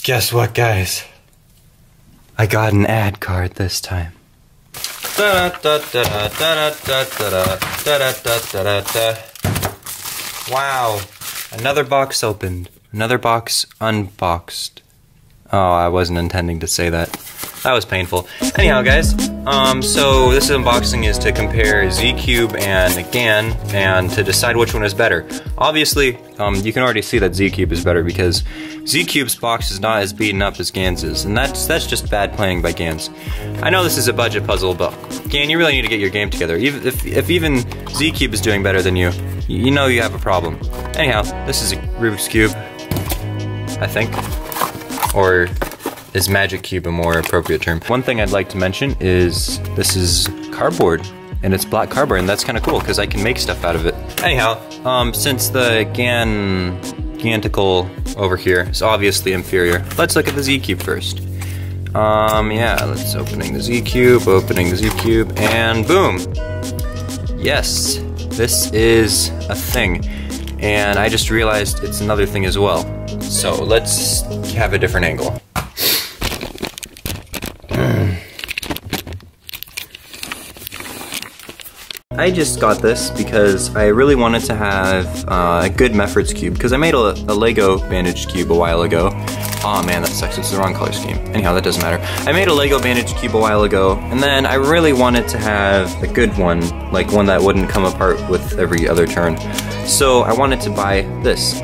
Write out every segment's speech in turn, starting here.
Guess what, guys? I got an ad card this time. Wow. Another box opened. Another box unboxed. Oh, I wasn't intending to say that. That was painful. Anyhow, guys, so this unboxing is to compare Z-Cube and GAN and to decide which one is better. Obviously, you can already see that Z-Cube is better because Z-Cube's box is not as beaten up as GAN's is, and that's just bad playing by GAN's. I know this is a budget puzzle, but GAN, you really need to get your game together. If even Z-Cube is doing better than you, you know you have a problem. Anyhow, this is a Rubik's Cube, I think. Or is Magic Cube a more appropriate term? One thing I'd like to mention is this is cardboard, and it's black cardboard, and that's kind of cool because I can make stuff out of it. Anyhow, since the Ganticle over here is obviously inferior, let's look at the Z-Cube first. Yeah, let's opening the Z-Cube, and boom! Yes, this is a thing, and I just realized it's another thing as well. So let's have a different angle. I just got this because I really wanted to have a good Meffert's cube, because I made a Lego bandage cube a while ago. Oh man, that sucks, it's the wrong color scheme. Anyhow, that doesn't matter. I made a Lego bandage cube a while ago, and then I really wanted to have a good one, like one that wouldn't come apart with every other turn. So I wanted to buy this.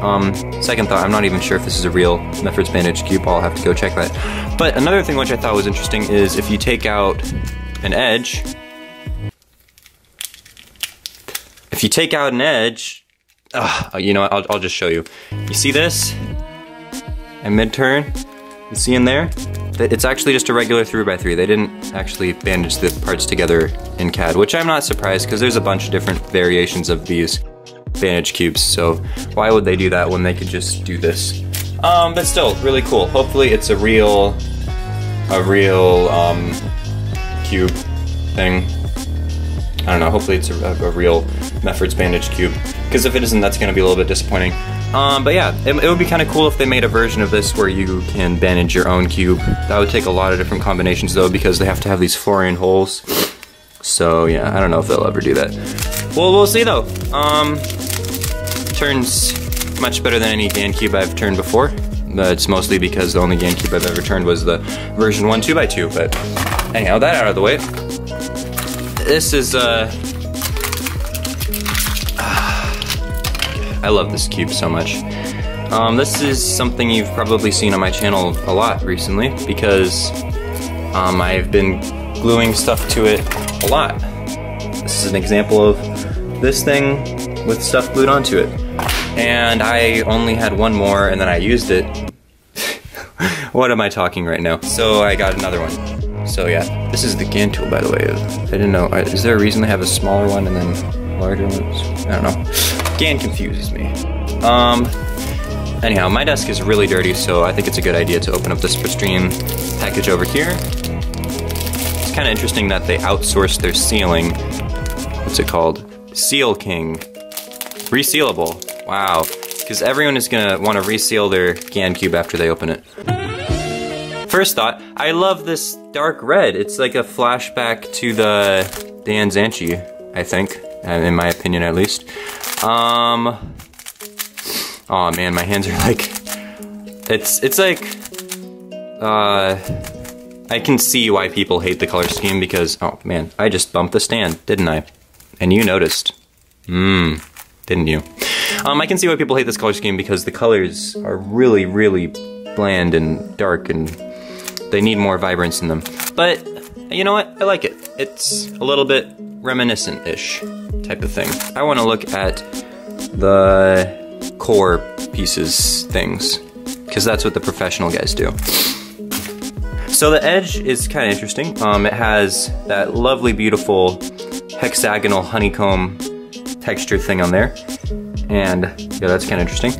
Second thought, I'm not even sure if this is a real Meffert's bandage cube, I'll have to go check that. But another thing which I thought was interesting is if you take out an edge, you know what, I'll just show you. You see this? At mid-turn, you see in there? It's actually just a regular 3x3. They didn't actually bandage the parts together in CAD, which I'm not surprised because there's a bunch of different variations of these bandage cubes, so why would they do that when they could just do this? But still, really cool. Hopefully it's a real cube thing. I don't know, hopefully it's a real Meffert's bandage cube, because if it isn't, that's gonna be a little bit disappointing. But yeah, it would be kind of cool if they made a version of this where you can bandage your own cube. That would take a lot of different combinations though, because they have to have these Florian holes. So yeah, I don't know if they'll ever do that. Well, we'll see though. Turns much better than any GAN cube I've turned before. It's mostly because the only GAN cube I've ever turned was the version 1 2x2, but anyhow, that out of the way. This is, I love this cube so much. This is something you've probably seen on my channel a lot recently, because I've been gluing stuff to it a lot. This is an example of this thing with stuff glued onto it. And I only had one more, and then I used it. What am I talking right now? So I got another one. So yeah, this is the GAN tool, by the way. I didn't know. Is there a reason they have a smaller one and then larger ones? I don't know. GAN confuses me. Anyhow, my desk is really dirty, so I think it's a good idea to open up this pristine package over here. It's kind of interesting that they outsourced their sealing. What's it called? Seal King. Resealable. Wow. Because everyone is gonna want to reseal their GAN cube after they open it. First thought, I love this dark red. It's like a flashback to the Dan Zanchi, I think, in my opinion at least. Oh man, my hands are like, it's like, I can see why people hate the color scheme because, oh man, I just bumped the stand, didn't I? And you noticed. Didn't you? I can see why people hate this color scheme because the colors are really, really bland and dark and they need more vibrance in them. But, you know what? I like it. It's a little bit reminiscent-ish type of thing. I want to look at the core pieces things, because that's what the professional guys do. So the edge is kind of interesting. It has that lovely, beautiful hexagonal honeycomb texture thing on there. And yeah, that's kind of interesting.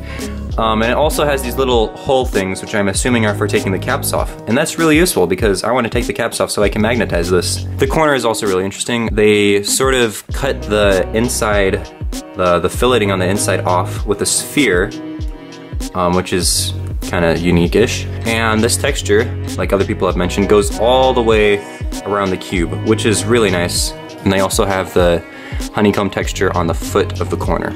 And it also has these little hole things, which I'm assuming are for taking the caps off. And that's really useful because I want to take the caps off so I can magnetize this. The corner is also really interesting. They sort of cut the inside, the filleting on the inside off with a sphere, which is kind kind of unique-ish. And this texture, like other people have mentioned, goes all the way around the cube, which is really nice. And they also have the honeycomb texture on the foot of the corner.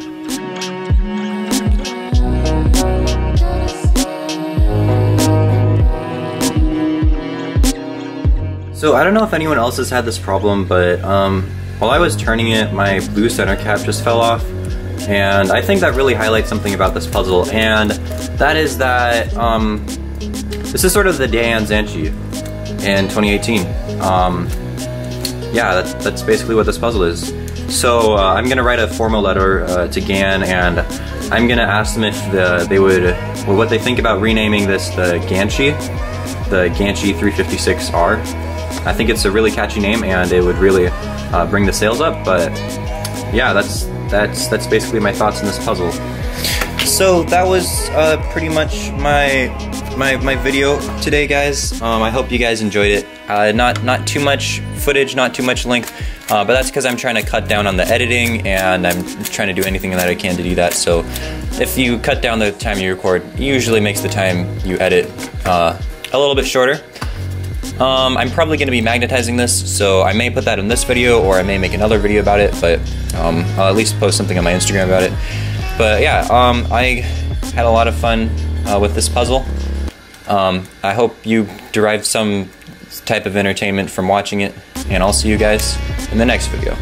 So I don't know if anyone else has had this problem, but while I was turning it, my blue center cap just fell off. And I think that really highlights something about this puzzle, and that is that this is sort of the GAN Zanchi in 2018. Yeah, that's basically what this puzzle is. So I'm gonna write a formal letter to GAN, and I'm gonna ask them if they would, or what they think about renaming this the Ganchi 356R. I think it's a really catchy name, and it would really bring the sales up. But yeah, that's basically my thoughts on this puzzle. So that was pretty much my video today, guys. I hope you guys enjoyed it. Not too much footage, not too much length, but that's because I'm trying to cut down on the editing, and I'm trying to do anything that I can to do that. So if you cut down the time you record, it usually makes the time you edit a little bit shorter. I'm probably going to be magnetizing this, so I may put that in this video, or I may make another video about it, but I'll at least post something on my Instagram about it. But yeah, I had a lot of fun with this puzzle. I hope you derived some type of entertainment from watching it, and I'll see you guys in the next video.